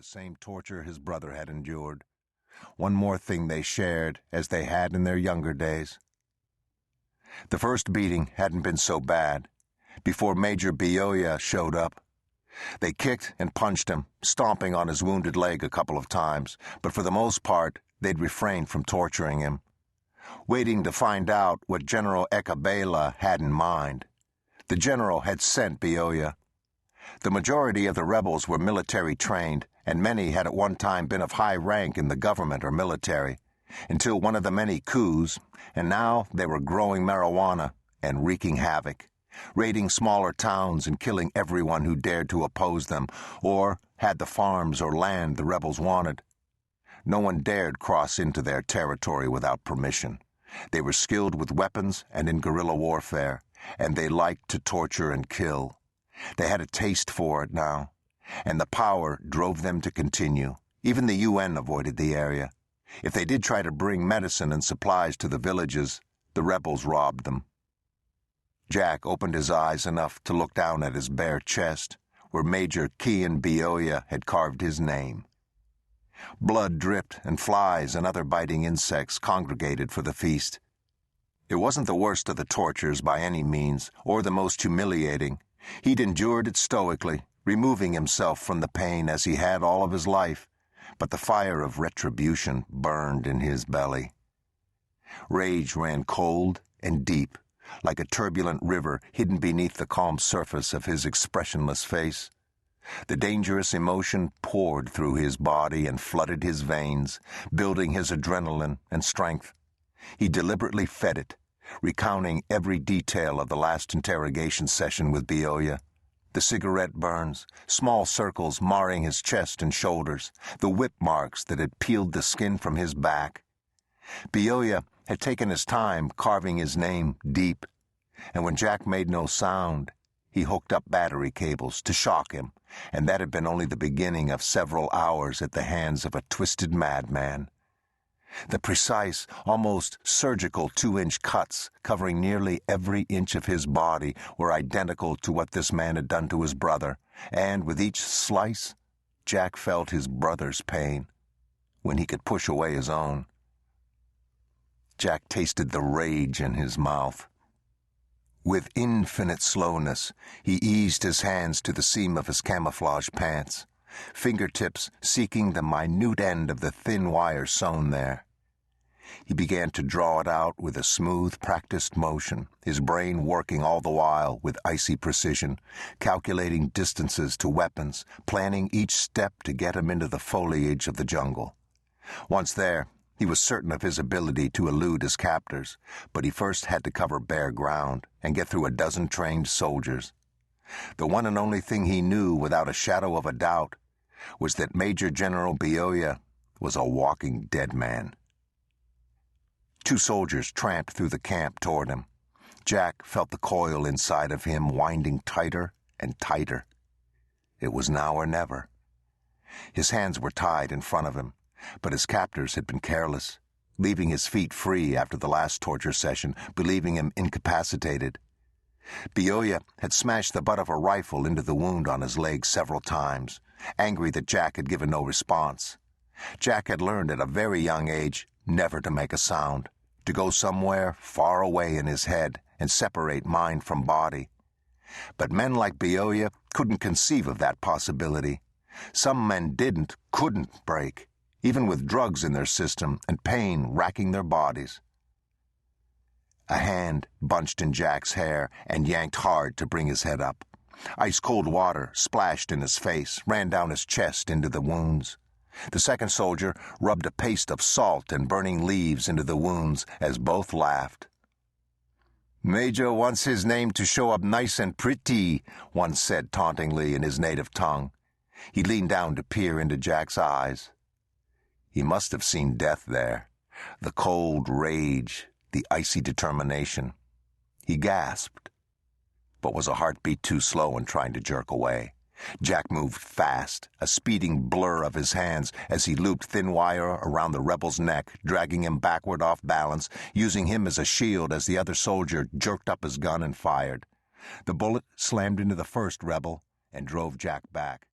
same torture his brother had endured. One more thing they shared, as they had in their younger days. The first beating hadn't been so bad. Before Major Bioya showed up, they kicked and punched him, stomping on his wounded leg a couple of times, but for the most part, they'd refrained from torturing him, waiting to find out what General Ekabela had in mind. The general had sent Bioya. The majority of the rebels were military trained, and many had at one time been of high rank in the government or military, until one of the many coups, and now they were growing marijuana and wreaking havoc, raiding smaller towns and killing everyone who dared to oppose them, or had the farms or land the rebels wanted. No one dared cross into their territory without permission. They were skilled with weapons and in guerrilla warfare, and they liked to torture and kill. They had a taste for it now, and the power drove them to continue. Even the UN avoided the area. If they did try to bring medicine and supplies to the villages, the rebels robbed them. Jack opened his eyes enough to look down at his bare chest, where Major Feehan Bioya had carved his name. Blood dripped, and flies and other biting insects congregated for the feast. It wasn't the worst of the tortures by any means, or the most humiliating. He'd endured it stoically, removing himself from the pain as he had all of his life, but the fire of retribution burned in his belly. Rage ran cold and deep, like a turbulent river hidden beneath the calm surface of his expressionless face. The dangerous emotion poured through his body and flooded his veins, building his adrenaline and strength. He deliberately fed it, recounting every detail of the last interrogation session with Bioya. The cigarette burns, small circles marring his chest and shoulders, the whip marks that had peeled the skin from his back. Bioya had taken his time carving his name deep, and when Jack made no sound, he hooked up battery cables to shock him, and that had been only the beginning of several hours at the hands of a twisted madman. The precise, almost surgical 2-inch cuts covering nearly every inch of his body were identical to what this man had done to his brother, and with each slice, Jack felt his brother's pain, when he could push away his own. Jack tasted the rage in his mouth. With infinite slowness, he eased his hands to the seam of his camouflage pants, fingertips seeking the minute end of the thin wire sewn there. He began to draw it out with a smooth, practiced motion, his brain working all the while with icy precision, calculating distances to weapons, planning each step to get him into the foliage of the jungle. Once there, he was certain of his ability to elude his captors, but he first had to cover bare ground and get through a dozen trained soldiers. The one and only thing he knew without a shadow of a doubt was that Major General Bioya was a walking dead man. 2 soldiers tramped through the camp toward him. Jack felt the coil inside of him winding tighter and tighter. It was now or never. His hands were tied in front of him, but his captors had been careless, leaving his feet free after the last torture session, believing him incapacitated. Bioya had smashed the butt of a rifle into the wound on his leg several times, angry that Jack had given no response. Jack had learned at a very young age never to make a sound, to go somewhere far away in his head and separate mind from body. But men like Bioya couldn't conceive of that possibility. Some men couldn't break, even with drugs in their system and pain racking their bodies. A hand bunched in Jack's hair and yanked hard to bring his head up. Ice-cold water splashed in his face, ran down his chest into the wounds. The second soldier rubbed a paste of salt and burning leaves into the wounds as both laughed. "Major wants his name to show up nice and pretty," one said tauntingly in his native tongue. He leaned down to peer into Jack's eyes. He must have seen death there, the cold rage, the icy determination. He gasped, but was a heartbeat too slow in trying to jerk away. Jack moved fast, a speeding blur of his hands as he looped thin wire around the rebel's neck, dragging him backward off balance, using him as a shield as the other soldier jerked up his gun and fired. The bullet slammed into the first rebel and drove Jack back.